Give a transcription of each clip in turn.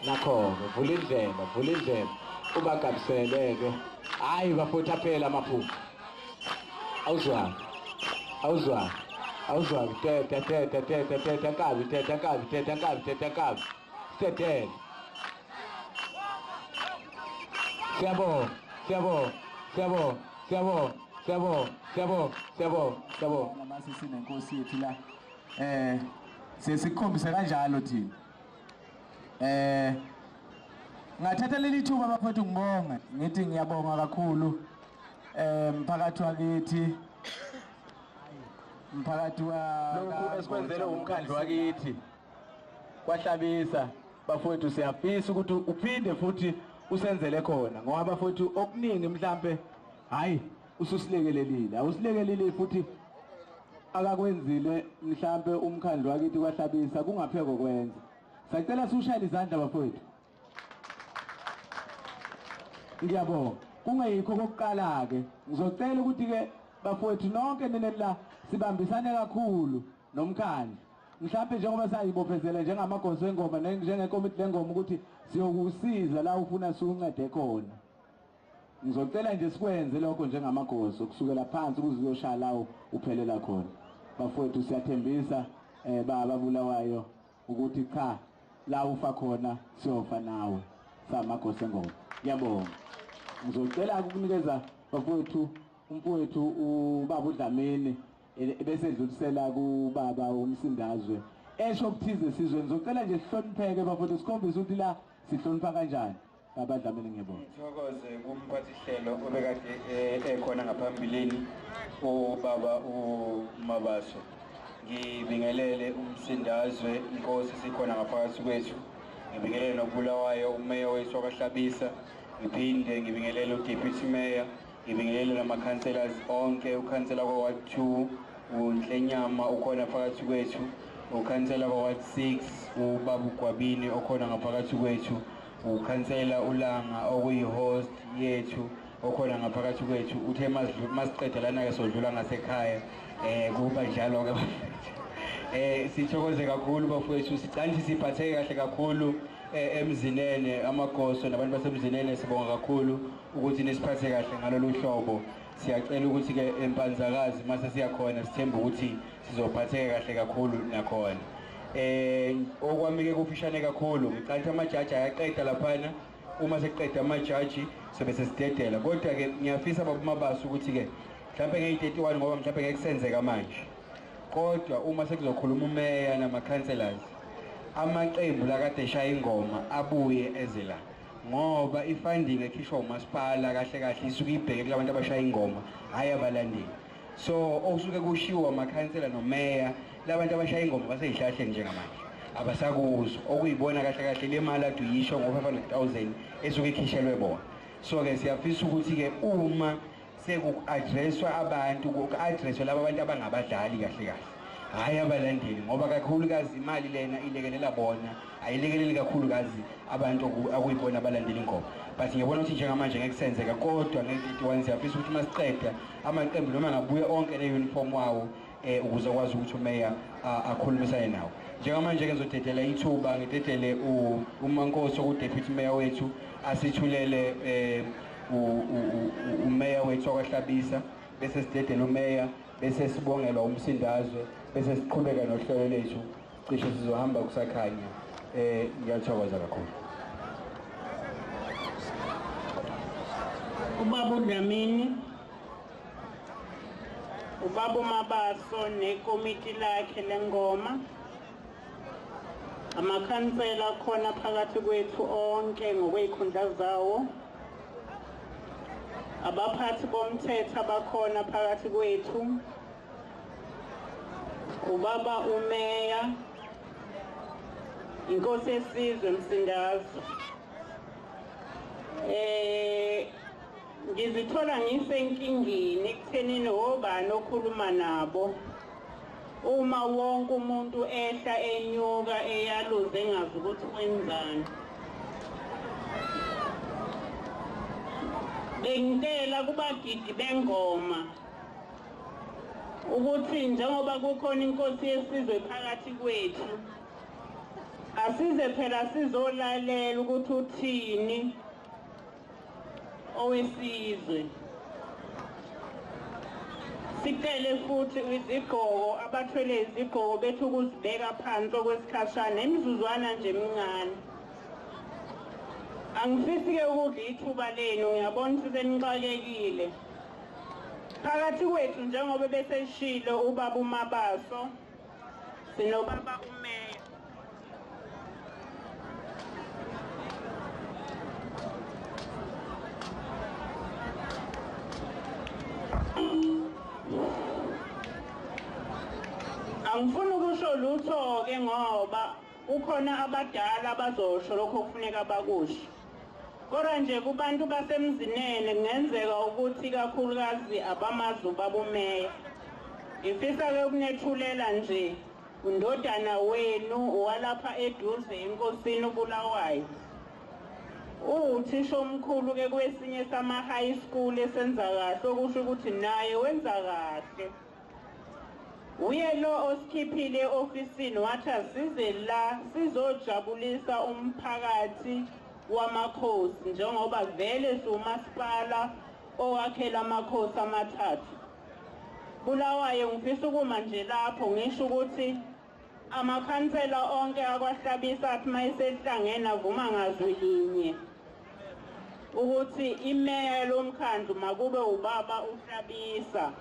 Nakho vula indlela ubagabisele-ke hayi bafutha phela amaphupho awuzwanga teta kabi tethele siyabonga mase sinenkosi yethu la sesikhombise kanjalo thina ngathatha leli thuba bafethu ngibonga ngithi ngiyabonga kakhulu mphakathi wakithi mphakathi wa lokhu esikwenzele umkhandlu wakithi kwahlabisa bafethu siyafisa ukuthi uphinde futhi usenzele khona ngoba bafethu okuningi mhlambe hayi ususilekelelile awusilekelile futhi akakwenzile mhlambe umkhandlu wakithi kwahlabisa kungapheko kwenza sacela siushayile izandla bafethu ngiyabonga kungayikho kokuqala ke ngizocela ukuthi ke bafethu nonke nenela sibambisane kakhulu nomkhandlu mhlawumbe njengoba sayibophezela njengamagoso engoma njengekomiti lengoma ukuthi siyokusiza la ufuna siuncede khona. Ngizocela nje sikwenze lokho njengamagoso kusukela phansi ukuze uyoshaya lawo uphelela khona. Bafowethu siyathembisa baba Bulawayo ukuthi cha la ufa khona siyofa nawe samagoso engoma. Ngiyabonga. Ngizocela ukunikeza bafowethu umfowethu ubaba uDlamini bese edlulisela kubaba uMsindazwe esho ukuthize sizwe. Ngizocela nje sihlonipheke bafowethu sikhombise ukuthi la sihlonipha kanjani. Baba Dlamini ngiyabonga. Ngithokoze kumphathihlelo obekade ekhona ngaphambilini ubaba uMabaso. Ngibingelele uMsindazwe inkosi sikhona ngaphakathi kwethu. Ngibingelele noBulawayo umeya wethu wakwaHlabisa. Ngiphinde ngibingelele uDeputy Mayor. Ngibingelele nama-councillors onke, ukhansela kwa-Ward 2 uNhlenyama ukhona phakathi kwethu, ukhansela kwa-Ward 6 ubaba uGwabini okhona ngaphakathi kwethu, ukhansela uLanga okuyi-host yethu okhona ngaphakathi kwethu. Uthe masiqeda lana-ke sodlula ngasekhaya kuba njalo-ke bafowethu. Sithokoze kakhulu bafowethu, sicanti siphatheke kahle kakhulu emzinene amagoso nabantu basemzinene. Sibonga kakhulu ukuthi nisiphathe kahle ngalolu hlobo. Siyacela ukuthi-ke empanzakazi mase siyakhona sithemba ukuthi sizophatheka kahle kakhulu nakhona. Okwami-ke kufishane kakhulu ngicanti amajaji ayaqeda laphana. Uma seqeda amajaji sobe sesidedela, kodwa-ke ngiyafisa baba Mabaso ukuthi-ke mhlawumbe ngeyi-31 ngoba mhlawumbe ngeke kusenzeka manje, kodwa uma sekuzokhuluma umeya nama-councillors amaqembu lakade eshaya ingoma abuye ezela, ngoba ifunding ekhishwa umasipala kahle kahle isuke ibheke kulabantu abashaya ingoma hayi abalandeli. So okusuke kushiwo amakhansela nomeya labantu abashaya ingoma baseyihlahleni njengamanje abasakuzo, okuyibona kahle kahle le mali ade uyisho ngo-500,000 esuke ikhishelwe bona. So-ke siyafisa ukuthi-ke uma seku-addresswa abantu, ku-addresswe laba bantu abangabadlali kahle kahle hayi abalandeli, ngoba kakhulukazi imali lena ilekelela bona ayilekeleli kakhulukazi abantu akuyibona abalandeli ingoma. But ngiyabona ukuthi njengamanje ngeke kusenzeka, kodwa nge-31 siyafisa ukuthi masiqeda amaqembu noma ngabuye onke ne-uniform wawo ukuze kwazi ukuthi umeya akhulumisane nawo. Njengamanje-ke ngizodedela ithuba ngidedele uMankosi okudeputy mayor wethu asithulele umeya wethu wakwaHlabisa, bese sidedela umeya, bese sibongelwa uMsindazwe, bese siqhubeka nohlelo lethu cishe sizohamba kusakhanya. Ngiyathokoza kakhulu. Ubaba uDlamini, ubaba uMabaso nekomiti lakhe lengoma, amakhansela khona phakathi kwethu onke ngokwezikhundla zawo, abaphathi bomthetho abakhona phakathi kwethu, ubaba umeya, inkosi yesizwe Msindazwe. Ngizithola ngisenkingeni ekuthenini obani okhuluma nabo uma wonke umuntu ehla enyuka eyaluze engazi ukuthi wenzani. Bengicela kubagidi bengoma ukuthi njengoba kukhona inkosi yesizwe phakathi kwethu, asize phela sizolalela ukuthi uthini owesizwe. Sicele futhi izigqoko abathwele izigqoko bethu ukuzibeka phansi okwesikhashana emizuzwana nje emincane. Angifisi-ke ukudla ithuba lenu, ngiyabona ukuthi senixakekile. Phakathi kwethu njengoba beseshilo ubaba uMabaso sinobaba umeya. Angifuni ukusho lutho-ke ngoba ukhona abadala abazosho lokho kufuneka bakusho. Kodwa nje kubantu basemzinene kungenzeka ukuthi kakhulukazi abamazi ubaba umeya. Ngifisa-ke ukunethulela nje undodana wenu owalapha eduze enkosini uBulawayo. Uthisha omkhulu-ke kwesinye sama-high school esenza kahle, okusho ukuthi naye wenza kahle. uye lo osikhiphile ofisini wathi asize la sizojabulisa umphakathi wamakhosi njengoba vele siwumasipala owakhela amakhosi amathathu. Bulawayo ngifisa ukuma nje lapho ngisho ukuthi amakhansela onke akwaHlabisa athi mayisehlangene avuma ngazwi linye ukuthi imeya lomkhandlu makube ubaba uHlabisa.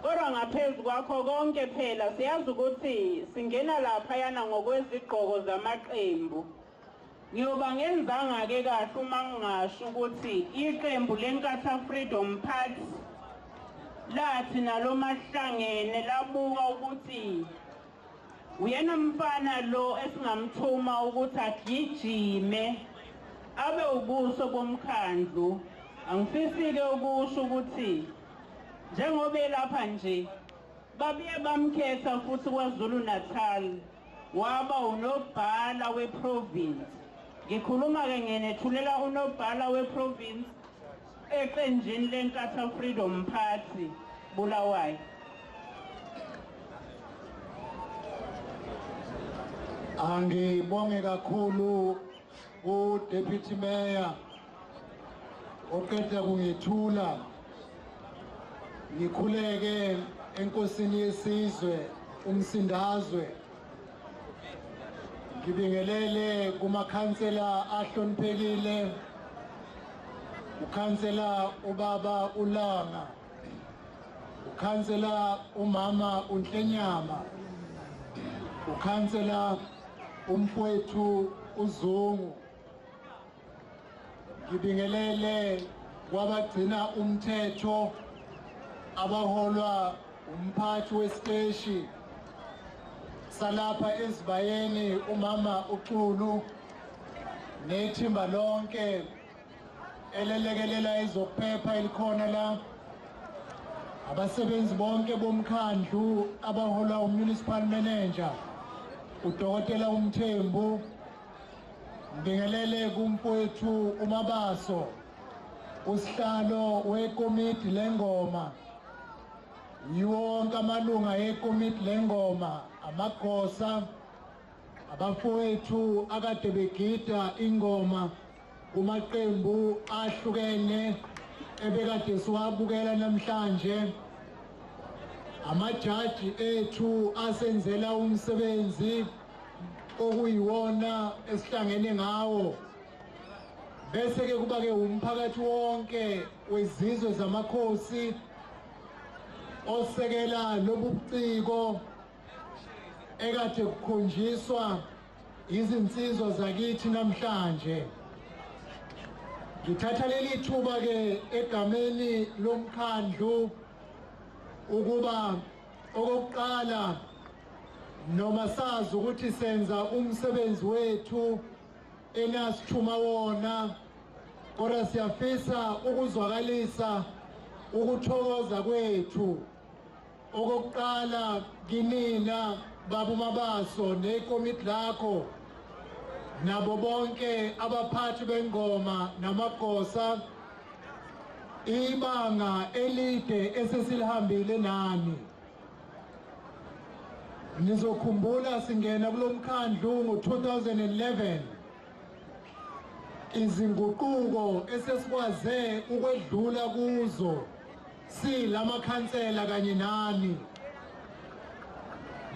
Kodwa ngaphezu kwakho konke phela siyazi ukuthi singena lapha yana ngokwezigqoko zamaqembu. Ngiyoba ngenzanga ke kahle uma ngingasho ukuthi iqembu leNkatha Freedom Party lathi nalo mahlangene labuka ukuthi uyena mfana lo esingamthuma ukuthi agijime abe ubuso bomkhandlu. Angifisike ukusho ukuthi njengoba lapha nje babuye bamkhetha futhi kwaZulu Natal waba unobhala weprovince. Ngikhuluma ke ngenethulela unobhala weprovince eqenjini leNkatha Freedom Party Bulawayo. Angibonge kakhulu uDeputy Mayor oqeda kungithula ngikhuleke enkosini yesizwe umsindazwe. Ngibingelele kumakhansela ahloniphekile, ukhansela ubaba uLanga, ukhansela umama uNhlenyama, ukhansela umfowethu uZungu. Ngibingelele kwabagcina umthetho abaholwa umphathi wesiteshi salapha ezibayeni umama uXulu nethimba lonke elelekelela ezokuphepha elikhona la, abasebenzi bonke bomkhandlu abaholwa umunicipal manager uDokotela uMthembu. Ngibingelele kumfowethu uMabaso usihlalo wekomiti lengoma, yiwonke amalunga yekomiti lengoma, amagosa, abafowethu akade begida ingoma kumaqembu ahlukene ebekade siwabukela namhlanje, amajaji ethu asenzela umsebenzi okuyiwona esihlangene ngawo, bese ke kuba ke umphakathi wonke wezizwe zamakhosi osekela lobuciko ekade kukhonjiswa izinsizwa zakithi namhlanje. Ngithatha leli thuba ke egameni lomkhandlu ukuba okokuqala noma sazi ukuthi senza umsebenzi wethu enasithuma wona, kodwa siyafisa ukuzwakalisa ukuthokoza kwethu okokuqala kinina baba uMabaso nekomiti lakho nabo bonke abaphathi bengoma namagosa, ibanga elide esesilihambile nani. Nizokhumbula singena kulomkhandlu ngo-2011 izinguquko esesikwaze ukwedlula kuzo silamakhansela kanye nani.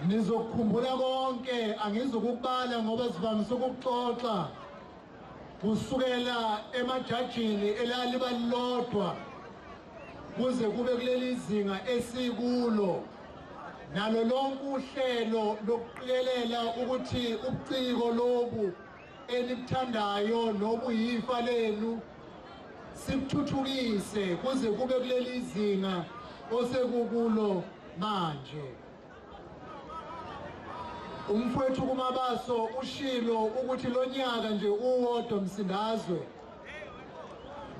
Nizokukhumbula konke, angizukubala ngoba sivamise ukuxoxa kusukela emajajini elali balilodwa kuze kube kuleli zinga esikulo, nalo lonke uhlelo lokuqikelela ukuthi ubuciko lobu enikuthandayo nobuyifa lenu sibuthuthukise kuze kube kuleli zinga osekukulo manje. Umfowethu kuMabaso ushilo ukuthi lo nyaka nje uwodwa msindazwe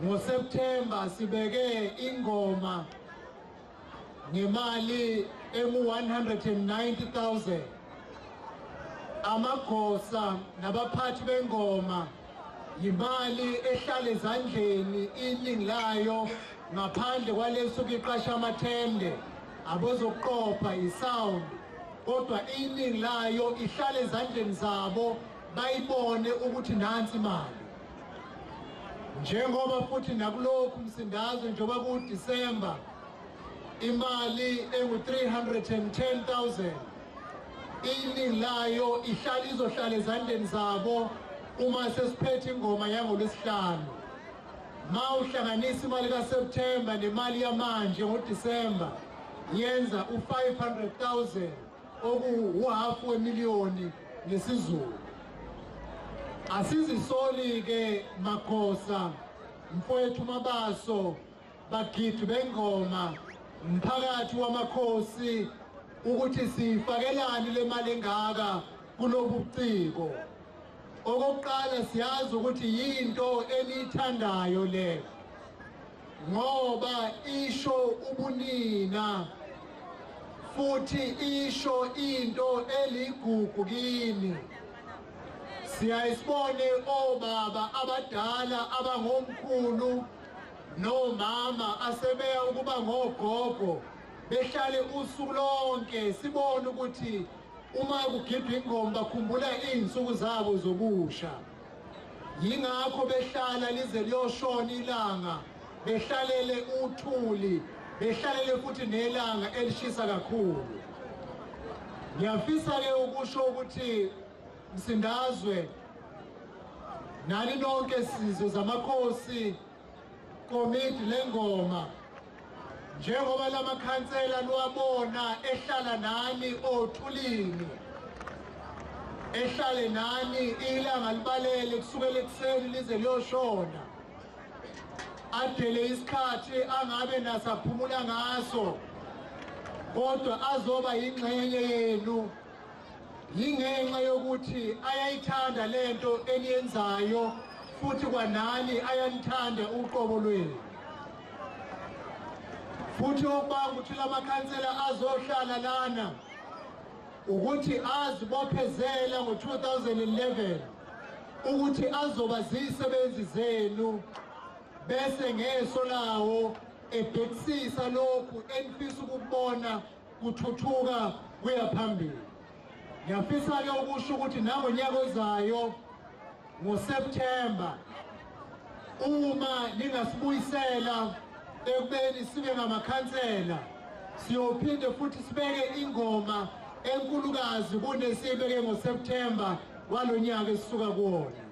ngoSeptember sibeke ingoma ngemali emu-190,000. Amagosa nabaphathi bengoma yimali ehlala ezandleni iningi layo ngaphandle kwaleso kiqasha amathende abozoqopha isound kodwa iningi layo ihlale ezandleni zabo bayibone ukuthi nansi imali njengoba futhi nakulokhu umsindazwe njengoba kuDisemba imali engu-310,000 iningi layo izohlala ezandleni zabo uma sesiphethe ingoma yangoLwesihlanu ma uhlanganisa imali kaSeptember nemali yamanje ngoDisemba yenza u-500,000 okuwuhafu wemiliyoni ngesizulu asizisoli-ke Makhosa mfowethu Mabaso bagidi bengoma mphakathi wamakhosi ukuthi sifakelani le mali engaka kulobuciko okokuqala siyazi ukuthi yinto enithandayo le ngoba isho ubunina futhi isho into eligugu kini siyayisibone obaba abadala abangomkhulu nomama asebeya ukuba ngogogo behlale usuku lonke sibone ukuthi uma kugidwa ingoma bakhumbula izinsuku zabo zobusha yingakho behlala lize liyoshona ilanga behlalele uthuli behlalele futhi nelanga elishisa kakhulu ngiyafisa ke ukusho ukuthi Msindazwe nani nonke sizwe zamakhosi komiti lengoma njengoba lamakhansela luwabona ehlala nani othulini ehlale nani ilanga libalele kusukela ekuseni lize liyoshona adele isikhathi angabe nasaphumula ngaso kodwa azoba yingxenye yenu yingenxa yokuthi ayayithanda lento eniyenzayo futhi kwanani ayanithanda uqobo lwenu futhi okubanga ukuthi lamakhansela azohlala lana ukuthi azibophezela ngo-2011 ukuthi azoba zisebenzi zenu bese ngeso lawo ebhekisisa lokhu enifisa ukubona kuthuthuka kuya phambili ngiyafisa-ke ukusho ukuthi nangonyaka ozayo ngoSeptember uma ningasibuyisela ekubeni sibe ngamakhansela siyophinde futhi sibeke ingoma enkulukazi kunesiyibeke ngoSeptember walonyaka esisuka kuwona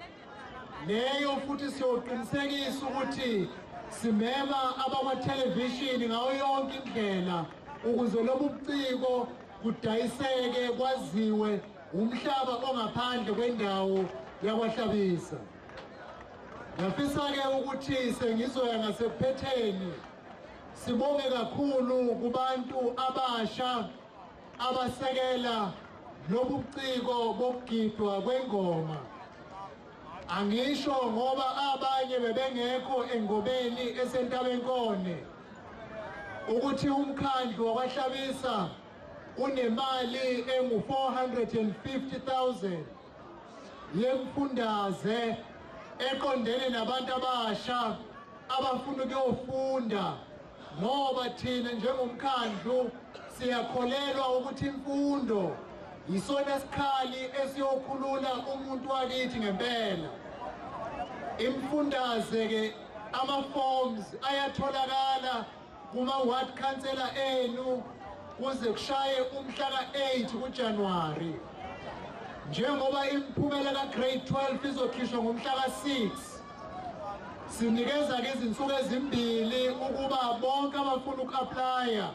leyo futhi siyoqinisekisa ukuthi simema abakwa-television ngayo yonke indlela ukuze lobu buciko kudayiseke kwaziwe umhlaba ongaphandle kwendawo yakwaHlabisa ngiyafisa-ke ukuthi sengizoya ngasephetheni sibonge kakhulu kubantu abasha abasekela lobu buciko bokugidwa kwengoma angisho ngoba abanye bebengekho engomeni eseNtabenkone ukuthi umkhandlu wakwaHlabisa unemali engu-450,000 yemfundaze eqondene nabantu abasha abafuna ukuyofunda ngoba thina njengomkhandlu siyakholelwa ukuthi imfundo yisona sikhali esiyokhulula umuntu wakithi ngempela imfundaze-ke ama-forms ayatholakala kuma-ward councillor enu kuze kushaye umhla ka-8 kuJanuwari njengoba imiphumela ka-grade 12 izokhishwa ngomhla ka-6 sinikeza-ke izinsuku ezimbili ukuba bonke abafuna uku-aplya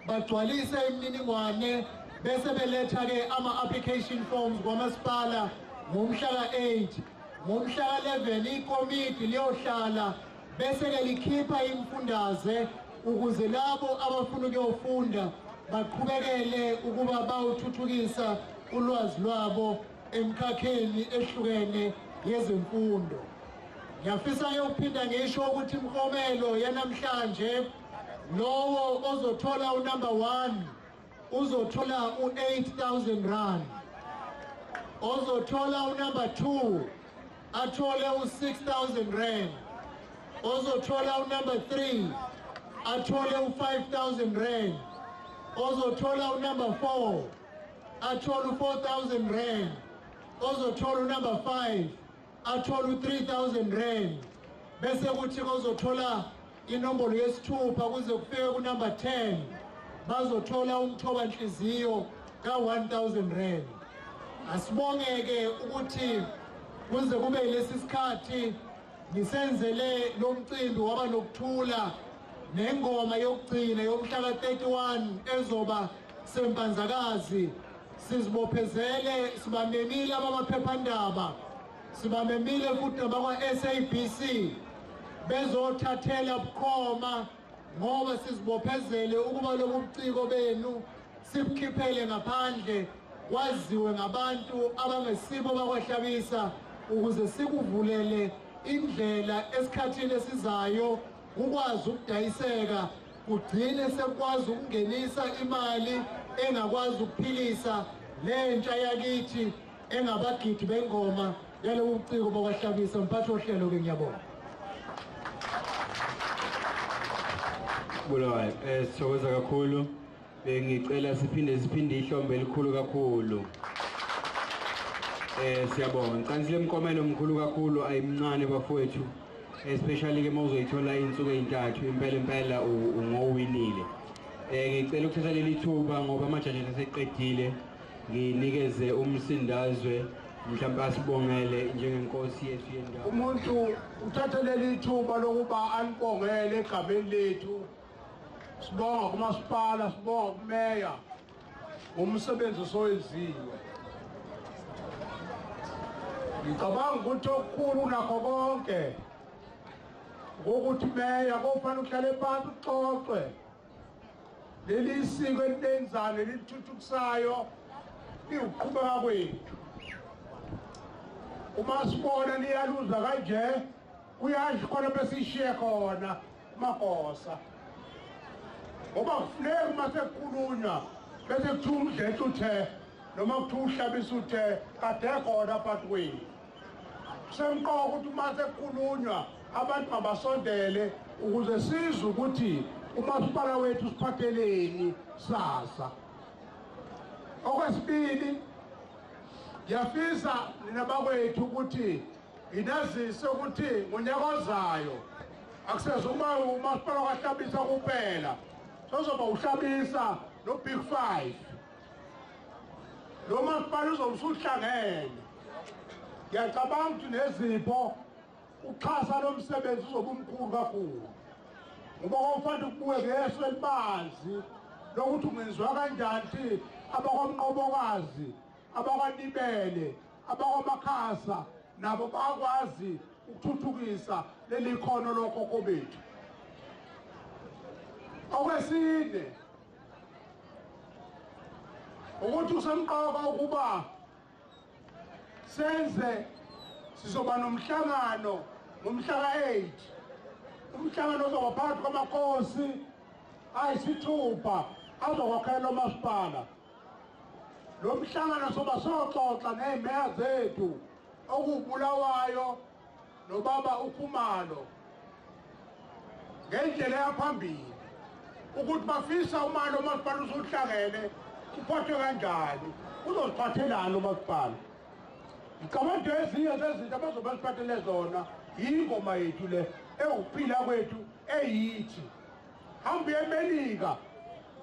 bagcwalise imininingwane bese beletha-ke ama-application forms kwamasipala ngomhla ka-8 ngomhla ka-11 ikomiti liyohlala bese-ke likhipha imfundaze ukuze labo abafuna ukuyofunda baqhubekele ukuba bawuthuthukisa ulwazi lwabo emkhakheni ehlukene yezemfundo ngiyafisa-ke ukuphinda ngisho ukuthi imiklomelo yanamhlanje lowo ozothola unumber 1 uzothola u-8,000 rand ozothola unumber 2 athole u-6,000 rand ozothola unumber 3 athole u5,000 rand, ozothola unumber 4 athole u4,000 rand, ozothola unumber 5 athole u3,000 rand, bese kuthi ozothola inombolo yesithupha kuze kufike kunumber 10 bazothola umthoba nhliziyo ka1,000 rand. Asibongeke ukuthi kuze kube lesi sikhathi ngisenzele lo mcimbi waba nokuthula nengoma yokugcina yomhla ka31 ezoba sempanzakazi. Sizibophezele sibamemile abamaphephandaba, sibamemile futhi abakwa-SABC bezothathela bukhoma ngoba sizibophezele ukuba lobu buciko benu sibukhiphele ngaphandle kwaziwe ngabantu abangesibo bakwaHlabisa ukuze sikuvulele indlela esikhathini esizayo ukwazi ukudayiseka, kugcine sekwazi ukungenisa imali engakwazi ukuphilisa lentsha yakithi engabagidi bengoma yalobu buciko bakwaHlabisa. Mphathi ohlelo ke ngiyabonga. Bulawayo, sithokoza kakhulu. Bengicela siphinde ihlombe elikhulu kakhulu. Siyabonga. Ngicanisile umkomelo omkhulu kakhulu ayimncane bafowethu. Especially ke mawuzoyithola insuku ezintathu impela ungowinile. Ngicela ukuthatha leli thuba ngoba amajaji aseqedile nginikeze umsindazwe mhlawumbe asibongele njengenkosi yethu yendawo. Umuntu uthatha leli thuba lokuba anibongele egameni lethu. Sibonga kumasipala, sibonga kumeya ngomsebenzi osowenziwe. Ngicabanga ukuthi okukhulu nakho konke ukuthi meya kufanele uhlale phansi uxoxe leli siko elenzane elithuthukisayo liuqhubeka kwethu. Uma sibona liyaluza kanje uyasho khona bese ishiye khona makosa. Ngoba kufuneka uma sekukhulunywa bese kuthiwa umdletshe uthe noma kuthiwa uHlabisa uthe kade khona phakathi kwethu. Semqoka ukuthi uma sekukhulunywa abantu mabasondele ukuze sizwe ukuthi umasipala wethu siphatheleni sasa. Okwesibili, ngiyafisa nina bakwethu ukuthi inazise ukuthi ngonyaka ozayo akusezuma umasipala kaHlabisa kuphela. Sozoba uHlabisa no Big 5. Lo masipala uzobe usuhlangene. Ngiyacabanga ukuthi nezipho uxhasa lo msebenzi uzobe umkhulu kakhulu. Ngoba kufanele kubuye ngeso elibanzi lokuthi ungenziwa kanjani abakwamqobokazi, abakwanibele, abakwamakhasa nabo bakwazi ukuthuthukisa leli khono lokhokho bethu. Okwesine ukuthi usemqoka ukuba senze sizoba nomhlangano ngomhla ka8. Umhlangano uzoba phakathi kwamakhosi ayisithupha azokwakhela umasipala. Lo mhlangano soba soxoxa nemeya zethu okubulawayo nobaba uKhumalo ngendlela yaphambili ukuthi bafisa uma lo masipala usuhlangene uphathwe kanjani, uzosiphathelana umasipala. Ngicabanga ezinye zezinto abazobe siphathele zona ingoma yethu le ewukuphila kwethu eyithi. Hambe eMelika,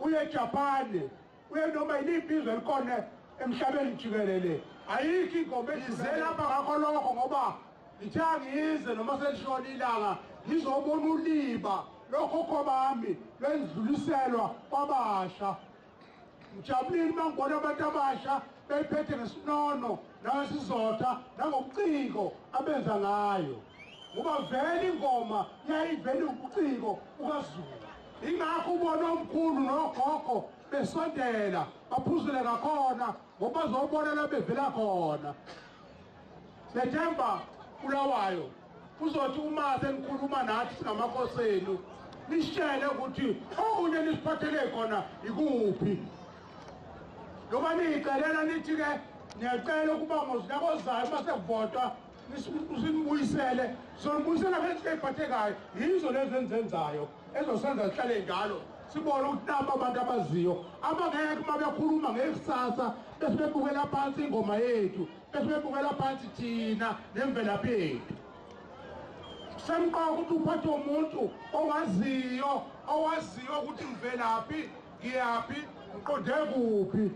uye eJapan, uye noma yiliphi izwe elikhona emhlabeni jikelele. Ayikho ingoma ezizela lapha ngakho lokho ngoba ithi angize noma selishona ilanga ngizobona uliba lokhokho bami lwendluliselwa kwabasha. Ngijabulile mangibona abantu abasha bephethe ngesinono nangesizotha nangobuciko abenza ngayo. Ngoba vele ingoma yayivele ubuciko ukaZulu. Ingakho ubona omkhulu nogogo besondela baphuzule ngakhona ngoba bazobona la bevela khona. Sethemba Bulawayo uzothi uma senikhuluma nathi singamakhosi enu nishele ukuthi okunye nisiphathele khona ikuphi. Noma niyicelela nithi ke ngiyacela ukuba ngosinyaka ozayo uma sekuvotwa sinibuyisele sonibuyisela ngezinto ey'phathekayo yizo lezi enzenzayo ezosenza sihlale njalo sibone ukuthi nabo abantu abaziyo abangeke uma bekhuluma ngekusasa bese bebukela phansi ingoma yethu bese bebukela phansi thina nemvelaphi yethu. Semqoka ukuthi uphathe umuntu owaziyo ukuthi mvelaphi ngiyaphi uqonde kuphi.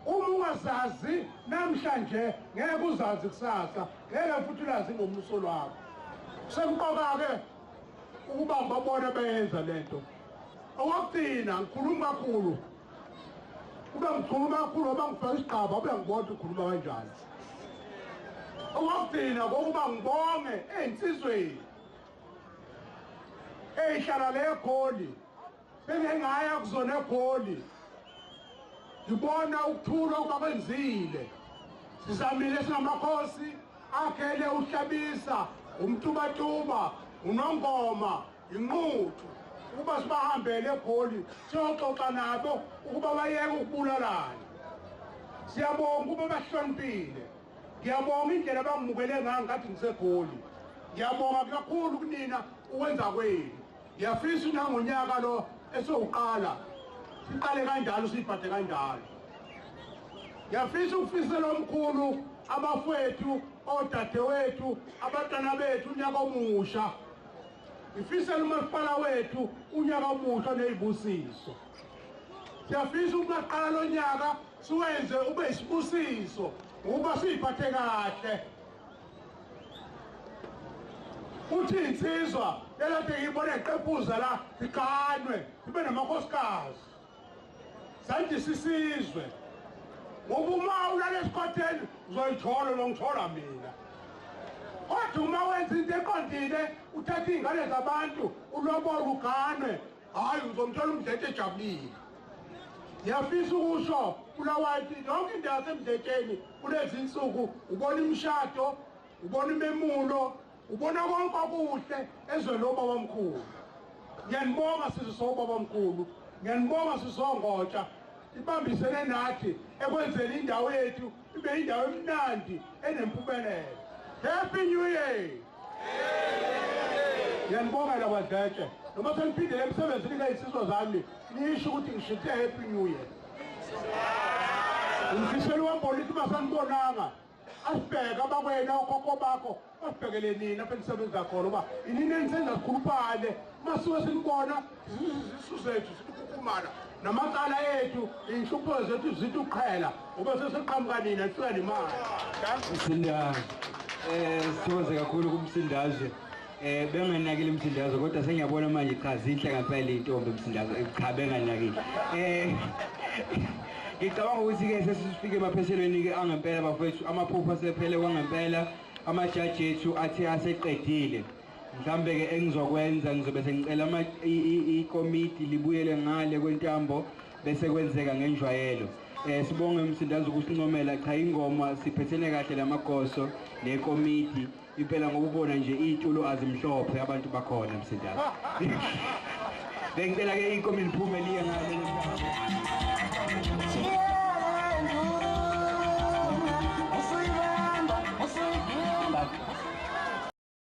Uma ungazazi namhlanje ngeke uzazi kusasa, ngeke futhi ulazi ngomuso lwakho. Semqoka-ke ukuba ngibabona beyenza lento. Okwakugcina ngikhuluma kakhulu, ube ngikhuluma kakhulu ngoba ngifaka isigqaba ube ngibona ukhuluma kanjani. Okwakugcina kokuba ngibonge ey'nsizweni ey'hlala le eGoli bengengaya kuzona eGoli, ngibona ukuthula okuba kwenzile. Sizamile singamakhosi akhele uHlabisa, uMtubatuba, uNongoma, inquthu ukuba sibahambele eGoli siyoxoxa nabo ukuba bayeke ukubulalana. Siyabonga ukuba bahloniphile, ngiyabonga indlela abangimukele ngayo ngathi ngiseGoli, ngiyabonga kakhulu kunina ukwenza kwenu. Ngiyafisa nangonyaka lo esowuqala siqale kanjalo siyiphathe kanjalo. Ngiyafisa ukufisela omkhulu abafowethu odadewethu abantwana bethu unyaka omusha. Ngifisela umasipala wethu unyaka omusha nezibusiso. Siyafisa ukungaqala lo nyaka siwenze ube isibusiso ukuba siyiphathe kahle. Uthi insizwa elade ngiyibona eqephuza la iqanwe ibe namakhosikazi santi sisizwe ngoba uma ulale esikhotheni uzoyithola lo ngithola mina. Kodwa uma wenza into eqondile uthatha iy'ngane zabantu ulobole uganwe, hhayi uzomthola umdletshe ejabulile. Ngiyafisa ukusho kulawathi yonke into yasemdletsheni kulezi nsuku ubona imishado, ubona imemulo, ubona konke okuhle ezweni lobabamkhulu. Ngiyanibonga sizwe sobabamkhulu, ngiyanibonga sizongotsha ibambisene nathi ekwenzeni indawo yethu ibe indawo emnandi enempumelelo. Happy New Year! Ngiyanibonga labadletshe, noma seniphindele emsebenzini kayisizwe zami nisho ukuthi ngishithe Happy New Year. Ngifisela uwambolisa uma sanibonanga asibheke abakwena okhokho bakho basibhekele nina apha enisebenza khona uba inini enisenza sikhuluphane uma suke sinibona izisu zethu zikukhumana namacala ethu iy'nhlupho zethu zithi uqhela ube sesiqhamuka nina nifika nemali. Msindazi, sithokoze kakhulu kumsindazwe. Benganakile umsindazwe kodwa sengiyabona manje cha zinhle ngempela intombi umsindazwe cha benganakile. Ngicabanga ukuthi-ke sesifike emapheselweni-ke angempela bafowethu, amaphupho asephele kwangempela, amajaji ethu athi aseqedile. Mhlambe-ke engizokwenza ngizobe sengicela ikomiti libuyele ngale kwentambo bese kwenzeka ngenjwayelo. Sibonge umsindazwe ukusincomela, cha ingoma siphethene kahle lamagoso nekomiti impela ngokubona nje iy'tulo azimhlophe abantu bakhona msindazwe. Bengicela-ke ikomiti liphume liye ngale.